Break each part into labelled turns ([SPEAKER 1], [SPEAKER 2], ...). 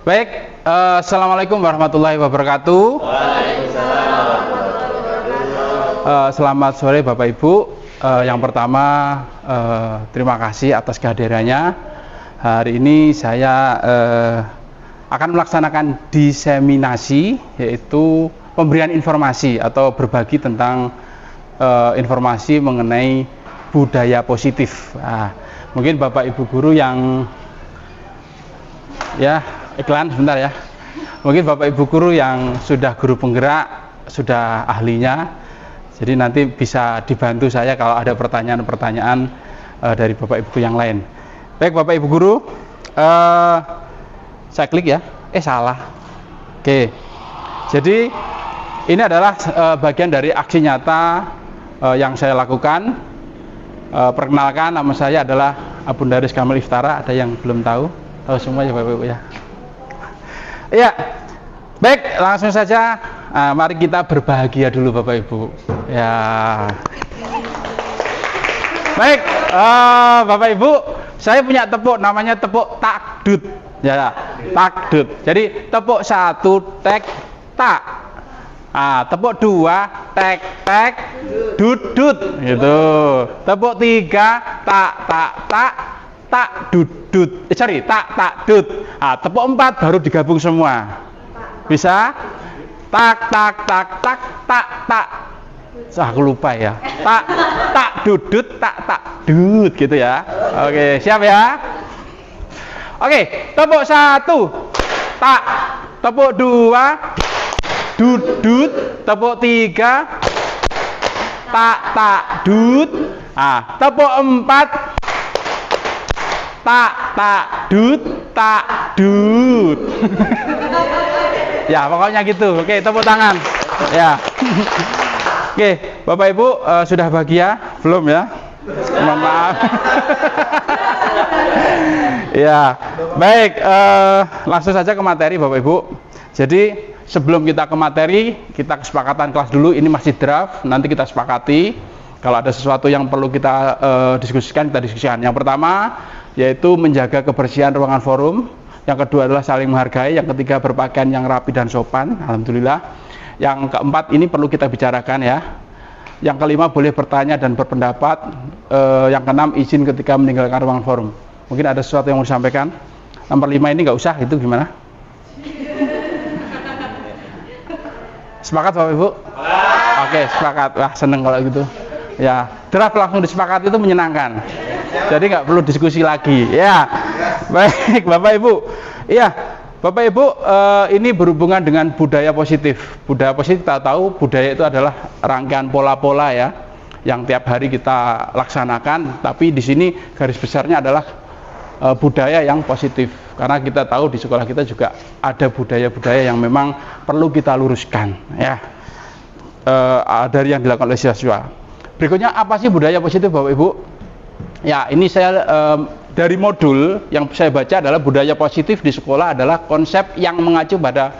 [SPEAKER 1] Baik, Assalamualaikum warahmatullahi wabarakatuh.
[SPEAKER 2] Waalaikumsalam warahmatullahi wabarakatuh.
[SPEAKER 1] Selamat sore Bapak Ibu. Yang pertama, terima kasih atas kehadirannya. Hari ini saya akan melaksanakan diseminasi, yaitu pemberian informasi atau berbagi tentang informasi mengenai budaya positif. Nah, mungkin Bapak Ibu guru yang iklan sebentar ya. Mungkin Bapak Ibu guru yang sudah guru penggerak, sudah ahlinya. Jadi nanti bisa dibantu saya kalau ada pertanyaan-pertanyaan dari Bapak Ibu yang lain. Baik Bapak Ibu guru, saya klik ya. Salah. Oke. Jadi ini adalah bagian dari aksi nyata yang saya lakukan. Perkenalkan, nama saya adalah Abundaris Kamil Iftara. Ada yang belum tahu? Tahu semua ya Bapak Ibu ya. Iya, baik, langsung saja. Mari kita berbahagia dulu Bapak Ibu. Ya. Baik, Bapak Ibu, saya punya tepuk, namanya tepuk takdut. Ya, takdut. Jadi tepuk 1 tek tak. Tepuk 2 tek tek dut dut gitu. Tepuk 3 tak tak tak tak dut dut. Tak tak dut. Tepuk 4 baru digabung semua. Bisa? Tak tak tak tak tak tak. Aku lupa ya. Tak tak dut dut tak tak dut gitu ya. Oke, siap ya? Oke, tepuk 1 tak. Tepuk 2 dut dut. Tepuk 3 tak tak dut. Tepuk 4 tak tak dut tak dut. Ya pokoknya gitu. Oke, tepuk tangan ya. Oke, Bapak Ibu sudah bahagia belum ya? Mohon maaf. Ya baik, langsung saja ke materi Bapak Ibu. Jadi sebelum kita ke materi, kita kesepakatan kelas dulu. Ini masih draft, nanti kita sepakati. Kalau ada sesuatu yang perlu kita diskusikan, kita diskusikan. Yang pertama yaitu menjaga kebersihan ruangan forum. Yang kedua adalah saling menghargai. Yang ketiga berpakaian yang rapi dan sopan. Alhamdulillah. Yang keempat ini perlu kita bicarakan ya. Yang kelima boleh bertanya dan berpendapat. Yang keenam izin ketika meninggalkan ruangan forum. Mungkin ada sesuatu yang mau disampaikan. Nomor 5 ini nggak usah, itu gimana? Sepakat Bapak Ibu? Oke, sepakat. Wah, seneng kalau gitu. Ya, draft langsung disepakati itu menyenangkan. Jadi nggak perlu diskusi lagi. Ya, baik Bapak Ibu. Iya, Bapak Ibu, ini berhubungan dengan budaya positif. Budaya positif kita tahu budaya itu adalah rangkaian pola-pola ya, yang tiap hari kita laksanakan. Tapi di sini garis besarnya adalah budaya yang positif. Karena kita tahu di sekolah kita juga ada budaya-budaya yang memang perlu kita luruskan ya, dari yang dilakukan oleh siswa. Berikutnya apa sih budaya positif Bapak Ibu? Ya, ini saya dari modul yang saya baca adalah budaya positif di sekolah adalah konsep yang mengacu pada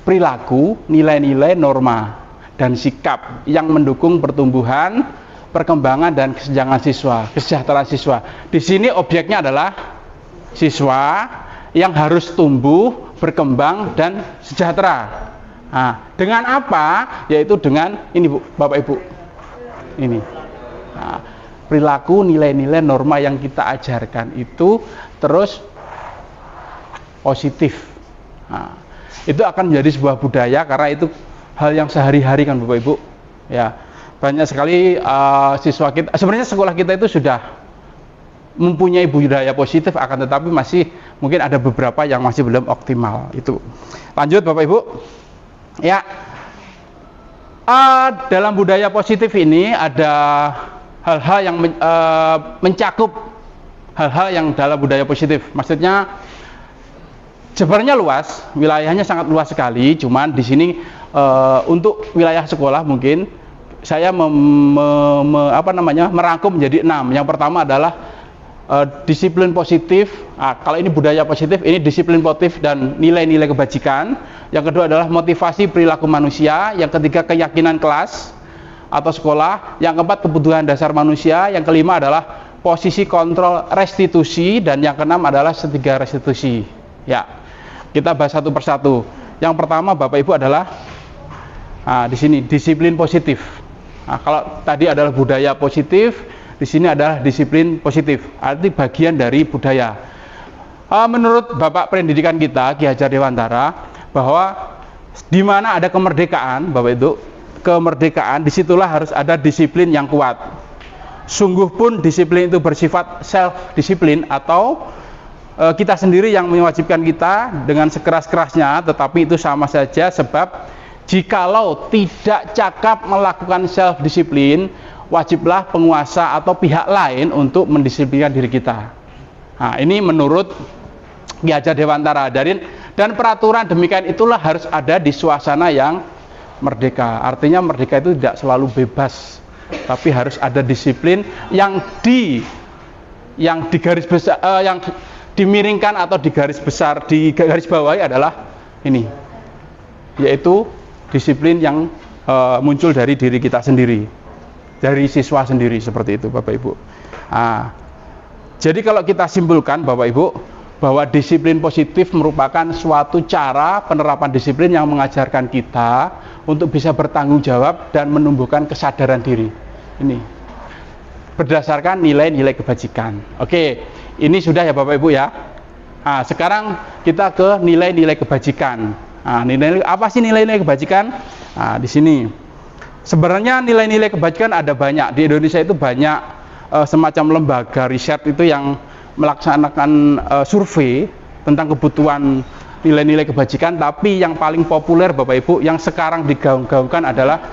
[SPEAKER 1] perilaku, nilai-nilai, norma, dan sikap yang mendukung pertumbuhan, perkembangan, dan kesejahteraan siswa. Di sini objeknya adalah siswa yang harus tumbuh, berkembang, dan sejahtera. Dengan apa? Yaitu dengan ini Bu, Bapak Ibu. Ini. Perilaku, nilai-nilai, norma yang kita ajarkan itu terus positif. Itu akan menjadi sebuah budaya karena itu hal yang sehari-hari kan Bapak Ibu. Ya, banyak sekali siswa kita, sebenarnya sekolah kita itu sudah mempunyai budaya positif, akan tetapi masih mungkin ada beberapa yang masih belum optimal itu. Lanjut Bapak Ibu. Ya, dalam budaya positif ini ada hal-hal yang mencakup hal-hal yang dalam budaya positif. Maksudnya sebenarnya luas, wilayahnya sangat luas sekali. Cuman di sini untuk wilayah sekolah mungkin saya merangkum menjadi 6. Yang pertama adalah disiplin positif. Kalau ini budaya positif, ini disiplin positif dan nilai-nilai kebajikan. Yang kedua adalah motivasi perilaku manusia. Yang ketiga keyakinan kelas atau sekolah. Yang keempat kebutuhan dasar manusia. Yang kelima adalah posisi kontrol restitusi, dan yang keenam adalah segitiga restitusi. Ya, Kita bahas satu persatu. Yang pertama Bapak Ibu adalah di sini disiplin positif. Nah, kalau tadi adalah budaya positif, di sini adalah disiplin positif. Arti bagian dari budaya. Menurut Bapak Pendidikan kita Ki Hajar Dewantara, bahwa di mana ada kemerdekaan, Bapak Ibu, kemerdekaan disitulah harus ada disiplin yang kuat. Sungguh pun disiplin itu bersifat self disiplin atau kita sendiri yang mewajibkan kita dengan sekeras-kerasnya, tetapi itu sama saja sebab jikalau tidak cakap melakukan self disiplin, wajiblah penguasa atau pihak lain untuk mendisiplinkan diri kita. Nah, ini menurut Ki Hajar Dewantara. Dan peraturan demikian itulah harus ada di suasana yang merdeka. Artinya merdeka itu tidak selalu bebas, tapi harus ada disiplin yang digaris besar, yang dimiringkan atau digaris besar, digaris bawahi adalah ini, yaitu disiplin yang muncul dari diri kita sendiri, dari siswa sendiri, seperti itu Bapak Ibu. Jadi kalau kita simpulkan Bapak Ibu, bahwa disiplin positif merupakan suatu cara penerapan disiplin yang mengajarkan kita untuk bisa bertanggung jawab dan menumbuhkan kesadaran diri. Ini berdasarkan nilai-nilai kebajikan. Oke, ini sudah ya Bapak Ibu ya. Sekarang kita ke nilai-nilai kebajikan. Nilai apa sih nilai-nilai kebajikan? Di sini sebenarnya nilai-nilai kebajikan ada banyak. Di Indonesia itu banyak semacam lembaga riset itu yang melaksanakan survei tentang kebutuhan nilai-nilai kebajikan, tapi yang paling populer Bapak Ibu yang sekarang digaung-gaungkan adalah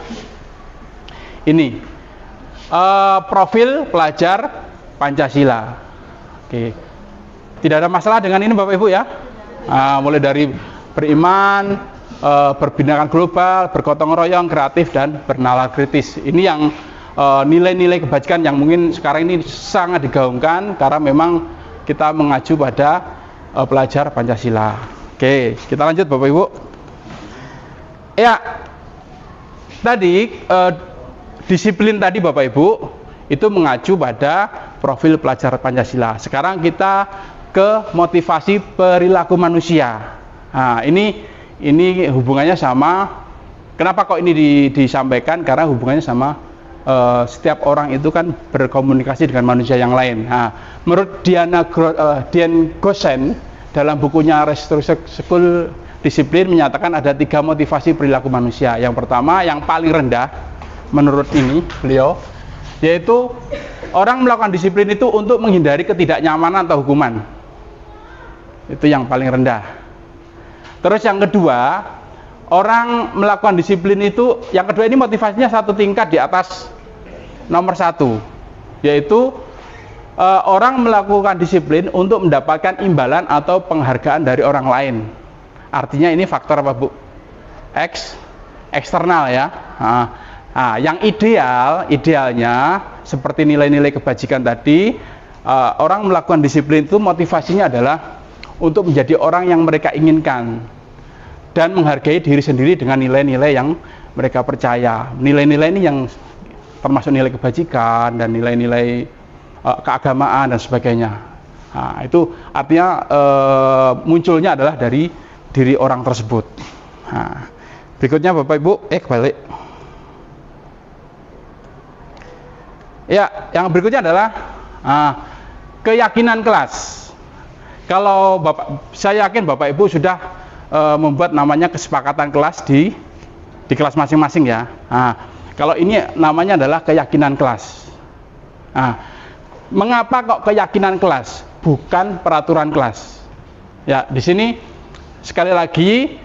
[SPEAKER 1] ini, profil pelajar Pancasila. Oke, tidak ada masalah dengan ini Bapak Ibu ya. Mulai dari beriman, berbinakan global, bergotong royong, kreatif, dan bernalar kritis. Ini yang nilai-nilai kebajikan yang mungkin sekarang ini sangat digaungkan karena memang kita mengacu pada pelajar Pancasila. Oke, kita lanjut Bapak Ibu. Ya, tadi disiplin tadi Bapak Ibu itu mengacu pada profil pelajar Pancasila. Sekarang kita ke motivasi perilaku manusia. Ini hubungannya sama. Kenapa kok ini disampaikan? Karena hubungannya sama setiap orang itu kan berkomunikasi dengan manusia yang lain. Menurut Dian Gosen dalam bukunya Restructure School Disiplin menyatakan ada 3 motivasi perilaku manusia. Yang pertama, yang paling rendah menurut ini beliau, yaitu orang melakukan disiplin itu untuk menghindari ketidaknyamanan atau hukuman. Itu yang paling rendah. Terus yang kedua, orang melakukan disiplin itu, yang kedua ini motivasinya satu tingkat di atas nomor 1, yaitu orang melakukan disiplin untuk mendapatkan imbalan atau penghargaan dari orang lain. Artinya ini faktor apa Bu? Eksternal ya. Yang idealnya seperti nilai-nilai kebajikan tadi, orang melakukan disiplin itu motivasinya adalah untuk menjadi orang yang mereka inginkan dan menghargai diri sendiri dengan nilai-nilai yang mereka percaya. Nilai-nilai ini yang termasuk nilai kebajikan dan nilai-nilai keagamaan dan sebagainya. Itu artinya munculnya adalah dari diri orang tersebut. Berikutnya Bapak Ibu, kebalik. Ya, yang berikutnya adalah keyakinan kelas. Kalau saya yakin Bapak Ibu sudah membuat namanya kesepakatan kelas di kelas masing-masing ya. Kalau ini namanya adalah keyakinan kelas. Mengapa kok keyakinan kelas, bukan peraturan kelas? Ya, di sini sekali lagi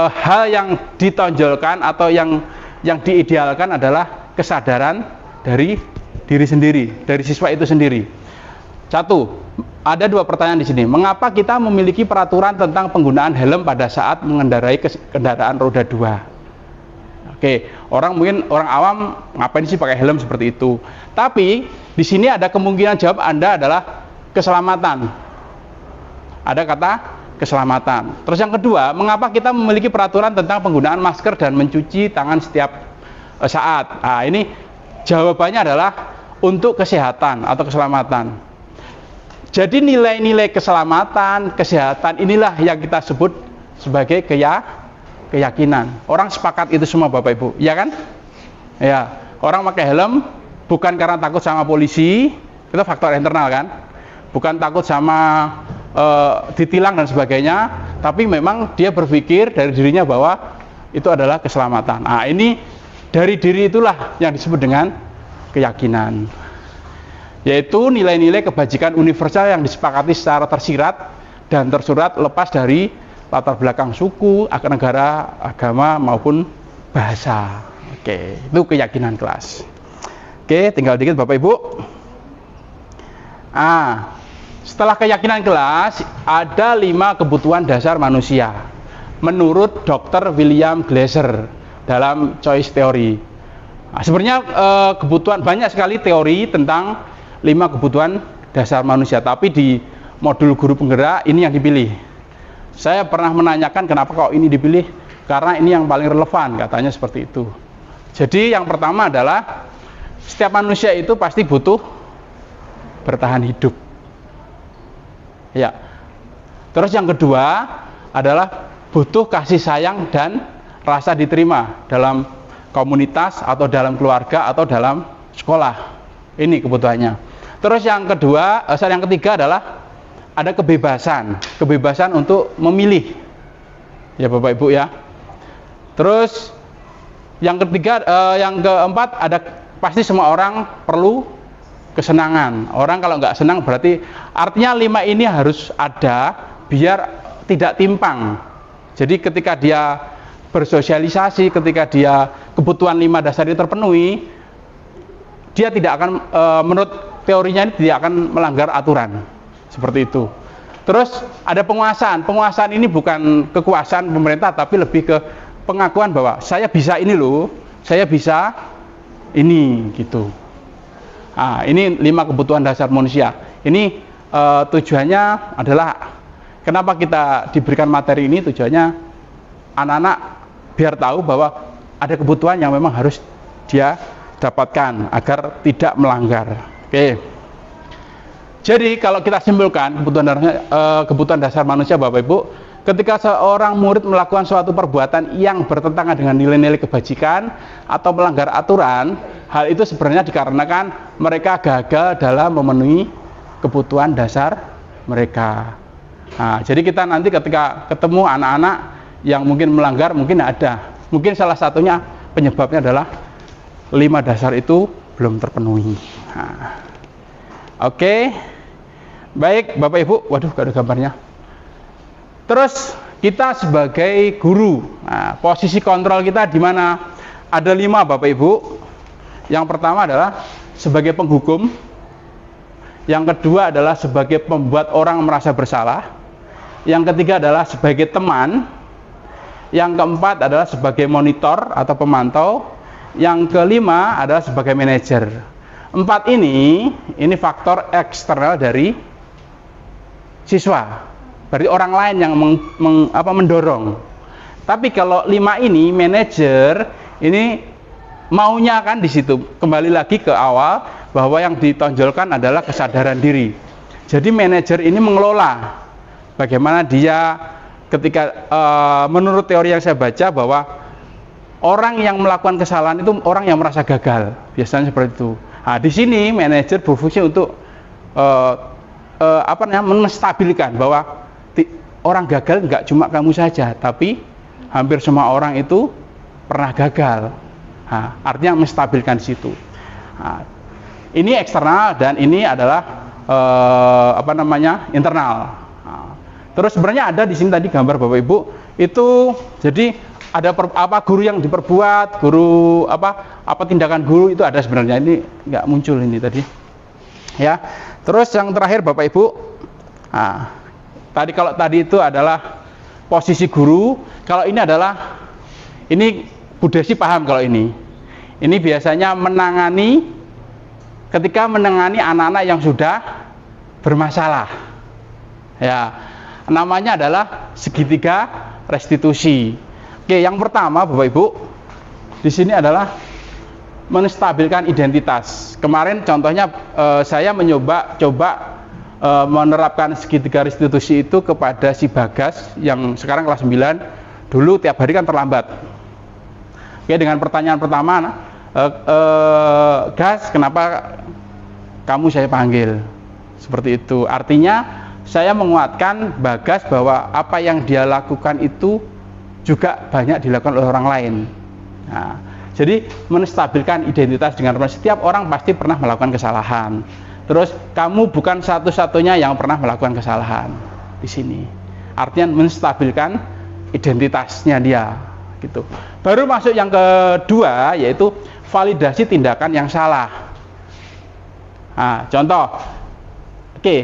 [SPEAKER 1] hal yang ditonjolkan atau yang diidealkan adalah kesadaran dari diri sendiri, dari siswa itu sendiri. Satu, ada 2 pertanyaan di sini. Mengapa kita memiliki peraturan tentang penggunaan helm pada saat mengendarai kendaraan roda 2? Oke, orang awam ngapain sih pakai helm seperti itu? Tapi di sini ada kemungkinan jawab Anda adalah keselamatan. Ada kata keselamatan. Terus yang kedua, mengapa kita memiliki peraturan tentang penggunaan masker dan mencuci tangan setiap saat? Ini jawabannya adalah untuk kesehatan atau keselamatan. Jadi nilai-nilai keselamatan, kesehatan inilah yang kita sebut sebagai keyakinan. Orang sepakat itu semua Bapak Ibu, ya kan? Ya, orang pakai helm bukan karena takut sama polisi, itu faktor internal kan? Bukan takut sama ditilang dan sebagainya, tapi memang dia berpikir dari dirinya bahwa itu adalah keselamatan. Nah, ini dari diri itulah yang disebut dengan keyakinan, yaitu nilai-nilai kebajikan universal yang disepakati secara tersirat dan tersurat lepas dari latar belakang suku, negara, agama maupun bahasa. Oke, itu keyakinan kelas. Oke, tinggal dikit Bapak Ibu. Setelah keyakinan kelas, ada 5 kebutuhan dasar manusia menurut Dr. William Glasser dalam Choice Theory. Sebenarnya kebutuhan, banyak sekali teori tentang 5 kebutuhan dasar manusia, tapi di modul guru penggerak ini yang dipilih. Saya pernah menanyakan kenapa kok ini dipilih, karena ini yang paling relevan, katanya seperti itu. Jadi yang pertama adalah setiap manusia itu pasti butuh bertahan hidup. Ya. Terus yang kedua adalah butuh kasih sayang dan rasa diterima dalam komunitas atau dalam keluarga atau dalam sekolah. Ini kebutuhannya. Terus yang ketiga adalah ada kebebasan untuk memilih. Ya Bapak Ibu ya. Terus yang keempat ada pasti semua orang perlu kesenangan. Orang kalau nggak senang berarti artinya 5 ini harus ada biar tidak timpang. Jadi ketika dia bersosialisasi, ketika dia kebutuhan 5 dasar ini terpenuhi, dia tidak akan menurut teorinya ini tidak akan melanggar aturan. Seperti itu. Terus ada penguasaan. Penguasaan ini bukan kekuasaan pemerintah tapi lebih ke pengakuan bahwa saya bisa ini loh, saya bisa ini gitu. Ini 5 kebutuhan dasar manusia. Ini tujuannya adalah kenapa kita diberikan materi ini, tujuannya anak-anak biar tahu bahwa ada kebutuhan yang memang harus dia dapatkan agar tidak melanggar. Oke. Jadi kalau kita simpulkan kebutuhan dasar manusia Bapak Ibu, ketika seorang murid melakukan suatu perbuatan yang bertentangan dengan nilai-nilai kebajikan atau melanggar aturan, hal itu sebenarnya dikarenakan mereka gagal dalam memenuhi kebutuhan dasar mereka. Jadi kita nanti ketika ketemu anak-anak yang mungkin melanggar, mungkin salah satunya penyebabnya adalah 5 dasar itu belum terpenuhi. Oke. Baik Bapak Ibu, waduh gak ada gambarnya. Terus kita sebagai guru, posisi kontrol kita di mana? Ada 5 Bapak Ibu. Yang pertama adalah sebagai penghukum. Yang kedua adalah sebagai pembuat orang merasa bersalah. Yang ketiga adalah sebagai teman. Yang keempat adalah sebagai monitor atau pemantau. Yang kelima adalah sebagai manajer. 4 ini faktor eksternal dari siswa. Berarti orang lain yang mendorong. Tapi kalau 5 ini manajer ini maunya kan di situ. Kembali lagi ke awal bahwa yang ditonjolkan adalah kesadaran diri. Jadi manajer ini mengelola bagaimana dia ketika menurut teori yang saya baca bahwa orang yang melakukan kesalahan itu orang yang merasa gagal. Biasanya seperti itu. Di sini manajer berfungsi untuk menstabilkan bahwa orang gagal nggak cuma kamu saja, tapi hampir semua orang itu pernah gagal. Artinya menstabilkan situ. Ini eksternal dan ini adalah internal. Terus sebenarnya ada di sini tadi gambar Bapak Ibu itu, jadi ada guru yang diperbuat, guru apa tindakan guru itu ada sebenarnya, ini nggak muncul ini tadi. Ya. Terus yang terakhir Bapak Ibu, kalau tadi itu adalah posisi guru, kalau ini adalah, ini Bu Desi paham kalau ini biasanya ketika menangani anak-anak yang sudah bermasalah. Ya, namanya adalah segitiga restitusi. Oke, yang pertama Bapak Ibu, di sini adalah menstabilkan identitas. Kemarin contohnya saya coba menerapkan segitiga restitusi itu kepada si Bagas yang sekarang kelas 9. Dulu tiap hari kan terlambat. Oke, dengan pertanyaan pertama, Gas, kenapa kamu saya panggil? Seperti itu. Artinya saya menguatkan Bagas bahwa apa yang dia lakukan itu juga banyak dilakukan oleh orang lain. Nah, jadi menstabilkan identitas dengan setiap orang pasti pernah melakukan kesalahan. Terus kamu bukan satu-satunya yang pernah melakukan kesalahan di sini. Artinya menstabilkan identitasnya dia, gitu. Baru masuk yang kedua, yaitu validasi tindakan yang salah. Nah, contoh, oke,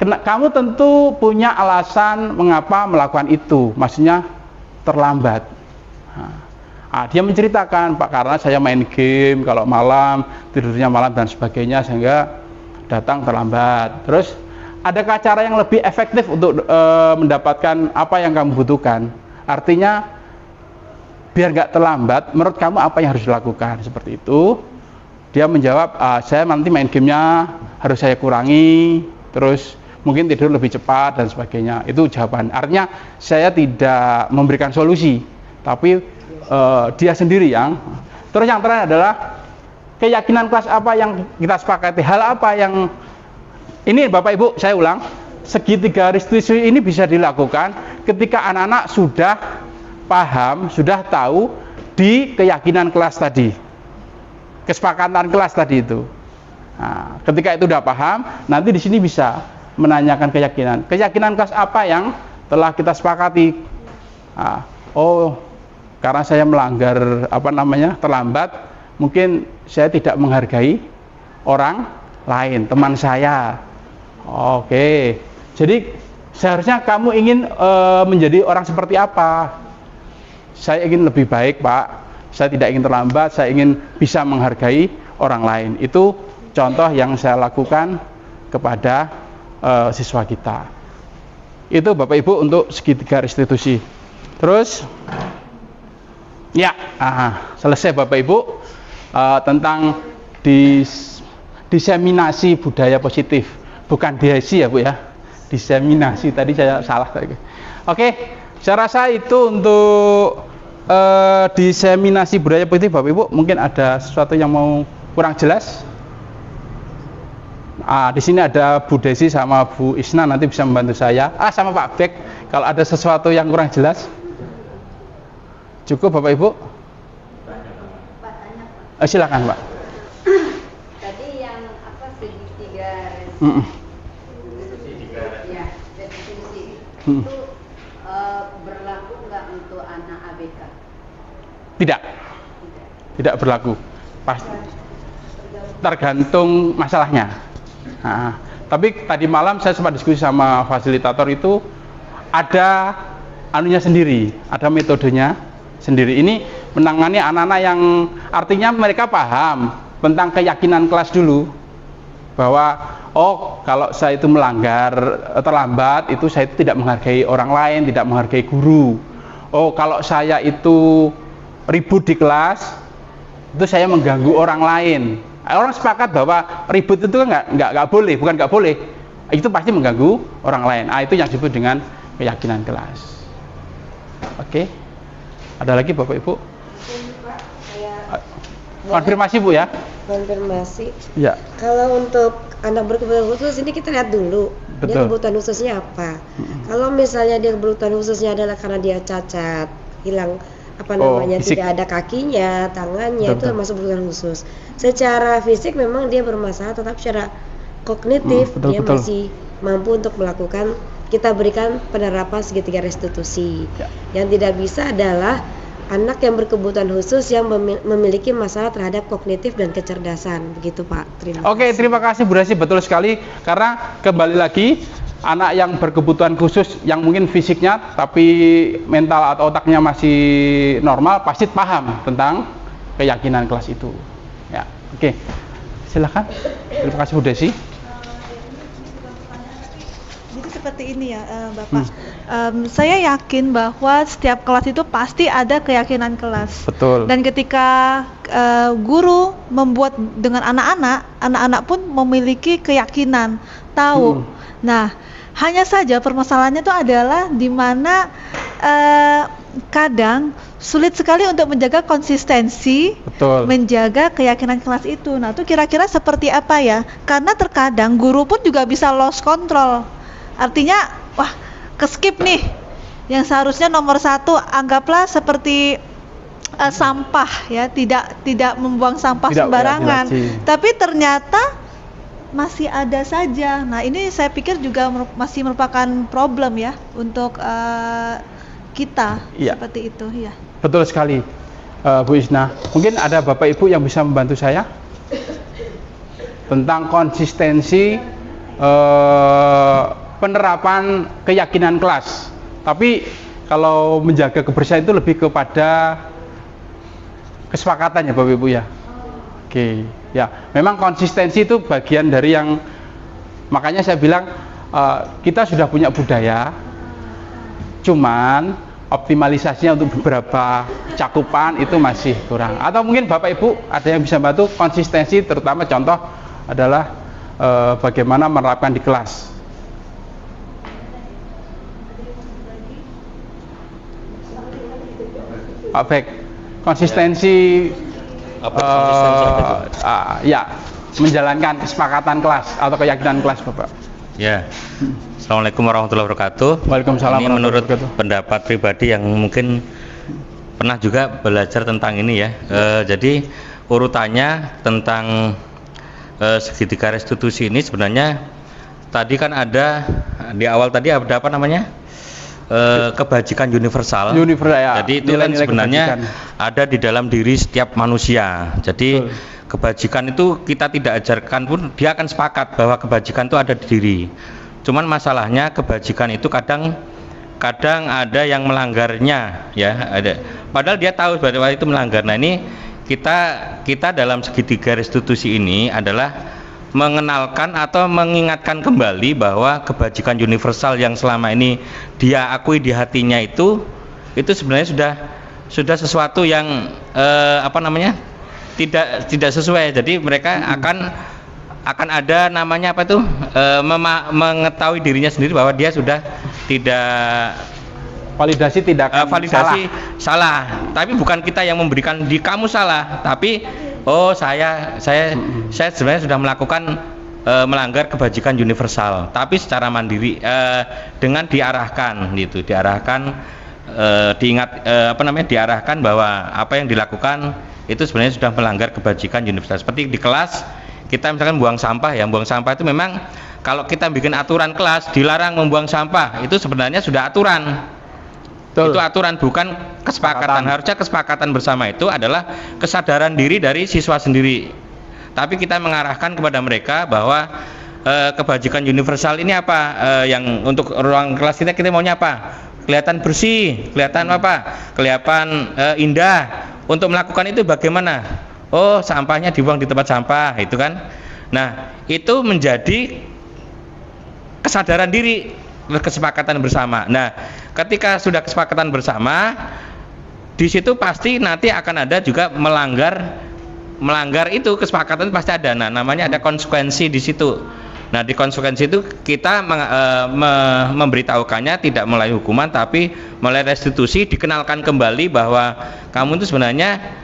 [SPEAKER 1] kamu tentu punya alasan mengapa melakukan itu, maksudnya terlambat. Nah, dia menceritakan, Pak, karena saya main game kalau malam, tidurnya malam dan sebagainya, sehingga datang terlambat. Terus adakah cara yang lebih efektif untuk mendapatkan apa yang kamu butuhkan? Artinya biar nggak terlambat, menurut kamu apa yang harus dilakukan? Seperti itu. Dia menjawab, saya nanti main gamenya harus saya kurangi, terus mungkin tidur lebih cepat dan sebagainya. Itu jawaban. Artinya saya tidak memberikan solusi, tapi dia sendiri yang. Terus yang terakhir adalah keyakinan kelas apa yang kita sepakati, hal apa yang ini Bapak Ibu, saya ulang, segitiga restitusi ini bisa dilakukan ketika anak-anak sudah paham, sudah tahu di keyakinan kelas tadi, kesepakatan kelas tadi itu. Nah, ketika itu sudah paham, nanti di sini bisa menanyakan keyakinan kelas apa yang telah kita sepakati. Nah, karena saya melanggar terlambat, mungkin saya tidak menghargai orang lain, teman saya. Oke, jadi seharusnya kamu ingin menjadi orang seperti apa? Saya ingin lebih baik, Pak. Saya tidak ingin terlambat, saya ingin bisa menghargai orang lain. Itu contoh yang saya lakukan kepada siswa kita. Itu Bapak Ibu untuk segitiga restitusi. Terus ya, selesai Bapak Ibu tentang diseminasi budaya positif, bukan DSI ya Bu ya, diseminasi, tadi saya salah. Oke, saya rasa itu untuk diseminasi budaya positif. Bapak Ibu mungkin ada sesuatu yang mau kurang jelas? Di sini ada Bu Desi sama Bu Isna, nanti bisa membantu saya. Sama Pak Bek, kalau ada sesuatu yang kurang jelas. Cukup Bapak Ibu? Silakan Pak.
[SPEAKER 3] Tadi yang apa segitiga ya, restitusi itu berlaku nggak untuk anak ABK?
[SPEAKER 1] Tidak berlaku. Pasti tergantung masalahnya. Tapi tadi malam saya sempat diskusi sama fasilitator, itu ada anunya sendiri, ada metodenya sendiri. Ini menangani anak-anak yang artinya mereka paham tentang keyakinan kelas dulu, bahwa kalau saya itu melanggar terlambat, itu saya itu tidak menghargai orang lain, tidak menghargai guru. Kalau saya itu ribut di kelas, itu saya mengganggu orang lain. Orang sepakat bahwa ribut itu nggak boleh, bukan nggak boleh, itu pasti mengganggu orang lain. Itu yang disebut dengan keyakinan kelas. Oke. Ada lagi Bapak Ibu? Konfirmasi Bu ya?
[SPEAKER 4] Konfirmasi.
[SPEAKER 1] Ya.
[SPEAKER 4] Kalau untuk anak berkebutuhan khusus ini kita lihat dulu.
[SPEAKER 1] Betul.
[SPEAKER 4] Dia kebutuhan khususnya apa? Kalau misalnya dia kebutuhan khususnya adalah karena dia cacat, hilang
[SPEAKER 1] fisik.
[SPEAKER 4] tidak ada kakinya, tangannya,
[SPEAKER 1] Betul.
[SPEAKER 4] itu termasuk kebutuhan khusus. Secara fisik memang dia bermasalah, tetapi secara kognitif dia masih mampu untuk melakukan, kita berikan penerapan segitiga restitusi. Yang tidak bisa adalah anak yang berkebutuhan khusus yang memiliki masalah terhadap kognitif dan kecerdasan. Begitu Pak. Terima kasih.
[SPEAKER 1] Oke, terima kasih Bu Desi, betul sekali. Karena kembali lagi, anak yang berkebutuhan khusus yang mungkin fisiknya tapi mental atau otaknya masih normal, pasti paham tentang keyakinan kelas itu. Ya, oke. Silakan. Terima kasih Bu Desi.
[SPEAKER 5] Jadi seperti ini ya Bapak. Saya yakin bahwa setiap kelas itu pasti ada keyakinan kelas.
[SPEAKER 1] Betul.
[SPEAKER 5] Dan ketika guru membuat dengan anak-anak pun memiliki keyakinan tahu. Nah, hanya saja permasalahannya itu adalah di mana kadang sulit sekali untuk menjaga konsistensi,
[SPEAKER 1] Betul.
[SPEAKER 5] menjaga keyakinan kelas itu. Nah, itu kira-kira seperti apa ya? Karena terkadang guru pun juga bisa lost control. Artinya, wah, keskip nih. Yang seharusnya nomor 1 anggaplah seperti sampah ya, tidak membuang sampah sembarangan. Tapi ternyata masih ada saja. Nah, ini saya pikir juga masih merupakan problem ya untuk kita, seperti itu ya.
[SPEAKER 1] Betul sekali, Bu Isna. Mungkin ada Bapak Ibu yang bisa membantu saya tentang konsistensi penerapan keyakinan kelas. Tapi kalau menjaga kebersihan itu lebih kepada kesepakatan ya Bapak Ibu ya. Oke, ya. Memang konsistensi itu bagian dari yang, makanya saya bilang kita sudah punya budaya, cuman optimalisasinya untuk beberapa cakupan itu masih kurang. Atau mungkin Bapak Ibu ada yang bisa bantu konsistensi, terutama contoh adalah bagaimana menerapkan di kelas. Pak Bek, konsistensi ya, menjalankan kesepakatan kelas atau keyakinan kelas Bapak.
[SPEAKER 2] Ya. Assalamualaikum warahmatullahi wabarakatuh.
[SPEAKER 1] Waalaikumsalam.
[SPEAKER 2] Ini menurut pendapat pribadi yang mungkin pernah juga belajar tentang ini ya. Jadi urutannya tentang segitiga restitusi ini sebenarnya tadi kan ada di awal tadi ada apa namanya? Kebajikan universal.
[SPEAKER 1] Ya.
[SPEAKER 2] Jadi itu kan sebenarnya ada di dalam diri setiap manusia. Jadi kebajikan itu kita tidak ajarkan pun dia akan sepakat bahwa kebajikan itu ada di diri. Cuman masalahnya kebajikan itu kadang ada yang melanggarnya ya, ada. Padahal dia tahu bahwa itu melanggar. Nah, ini kita dalam segitiga restitusi ini adalah mengenalkan atau mengingatkan kembali bahwa kebajikan universal yang selama ini dia akui di hatinya itu sebenarnya sudah sesuatu yang tidak sesuai. Jadi mereka akan ada namanya apa itu mengetahui dirinya sendiri bahwa dia sudah tidak
[SPEAKER 1] validasi
[SPEAKER 2] salah. Tapi bukan kita yang memberikan di kamu salah, tapi saya sebenarnya sudah melakukan melanggar kebajikan universal, tapi secara mandiri dengan diarahkan diarahkan bahwa apa yang dilakukan itu sebenarnya sudah melanggar kebajikan universal. Seperti di kelas kita misalkan buang sampah itu memang kalau kita bikin aturan kelas dilarang membuang sampah, itu sebenarnya sudah aturan. Betul. Itu aturan bukan kesepakatan. Harusnya kesepakatan bersama itu adalah kesadaran diri dari siswa sendiri. Tapi kita mengarahkan kepada mereka bahwa kebajikan universal ini apa, yang untuk ruang kelas kita maunya apa? Kelihatan bersih, kelihatan indah. Untuk melakukan itu bagaimana? Sampahnya dibuang di tempat sampah, itu kan. Nah, itu menjadi kesadaran diri, kesepakatan bersama. Nah, ketika sudah kesepakatan bersama, di situ pasti nanti akan ada juga melanggar itu kesepakatan pasti ada. Nah, namanya ada konsekuensi di situ. Nah, di konsekuensi itu kita memberitahukannya tidak melalui hukuman tapi melalui restitusi, dikenalkan kembali bahwa kamu itu sebenarnya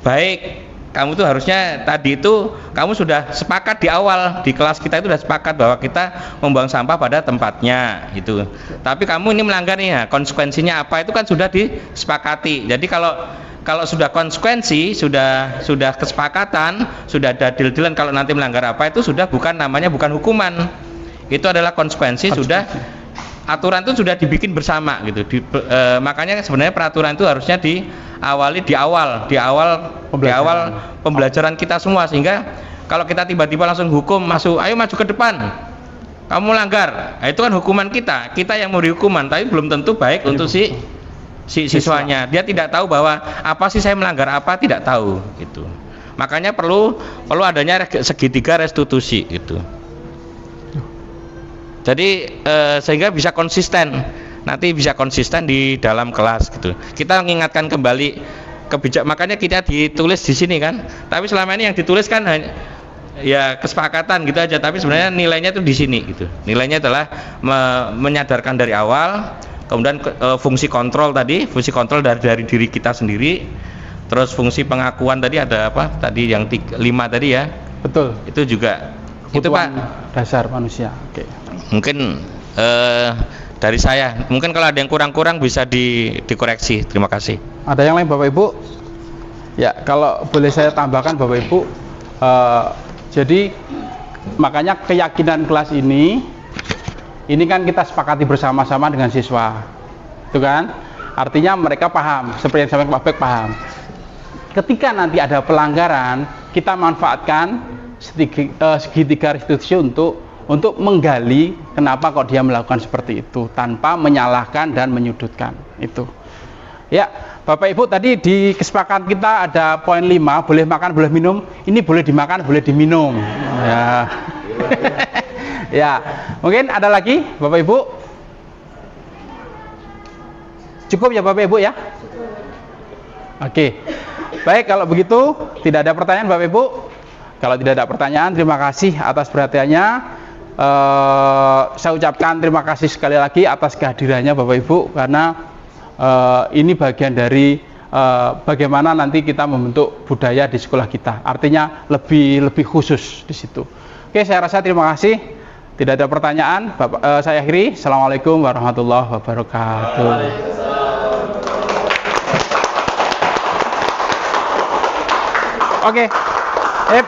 [SPEAKER 2] baik, kamu tuh harusnya tadi itu kamu sudah sepakat di awal di kelas kita itu sudah sepakat bahwa kita membuang sampah pada tempatnya itu. Tapi kamu ini melanggar nih, ya, konsekuensinya apa itu kan sudah disepakati. Jadi kalau sudah konsekuensi, sudah kesepakatan, sudah ada deal-dealan, kalau nanti melanggar apa itu sudah bukan hukuman. Itu adalah konsekuensi, sudah aturan itu sudah dibikin bersama gitu. Makanya sebenarnya peraturan itu harusnya diawali di awal pembelajaran kita semua, sehingga kalau kita tiba-tiba langsung hukum ayo maju ke depan. Kamu melanggar. Nah, itu kan hukuman kita yang memberi hukuman, tapi belum tentu baik untuk si siswanya. Dia tidak tahu bahwa apa sih saya melanggar apa, tidak tahu gitu. Makanya perlu adanya segitiga restitusi gitu. Jadi sehingga bisa konsisten di dalam kelas gitu. Kita mengingatkan kembali makanya kita ditulis di sini kan. Tapi selama ini yang ditulis kan ya kesepakatan gitu aja, tapi sebenarnya nilainya itu di sini gitu. Nilainya adalah menyadarkan dari awal, kemudian fungsi kontrol tadi, fungsi kontrol dari diri kita sendiri, terus fungsi pengakuan tadi ada apa? Tadi yang 5 tadi ya.
[SPEAKER 1] Betul.
[SPEAKER 2] Itu juga itu Pak
[SPEAKER 1] dasar manusia. Oke.
[SPEAKER 2] Mungkin dari saya, mungkin kalau ada yang kurang-kurang bisa dikoreksi. Terima kasih.
[SPEAKER 1] Ada yang lain Bapak Ibu? Ya, kalau boleh saya tambahkan Bapak Ibu, jadi makanya keyakinan kelas ini kan kita sepakati bersama-sama dengan siswa, itu kan? Artinya mereka paham, seperti yang sampai Pak Bek paham. Ketika nanti ada pelanggaran, kita manfaatkan segitiga restitusi untuk menggali kenapa kok dia melakukan seperti itu tanpa menyalahkan dan menyudutkan itu. Ya, Bapak Ibu tadi di kesepakatan kita ada poin 5, boleh makan, boleh minum. Ini boleh dimakan, boleh diminum. Ya. Ya, mungkin ada lagi Bapak Ibu? Cukup ya Bapak Ibu ya? Oke. Baik, kalau begitu tidak ada pertanyaan Bapak Ibu. Kalau tidak ada pertanyaan, terima kasih atas perhatiannya. Saya ucapkan terima kasih sekali lagi atas kehadirannya Bapak Ibu, karena ini bagian dari bagaimana nanti kita membentuk budaya di sekolah kita. Artinya lebih khusus di situ. Oke, saya rasa terima kasih. Tidak ada pertanyaan. Saya akhiri. Assalamualaikum warahmatullahi wabarakatuh. Oke.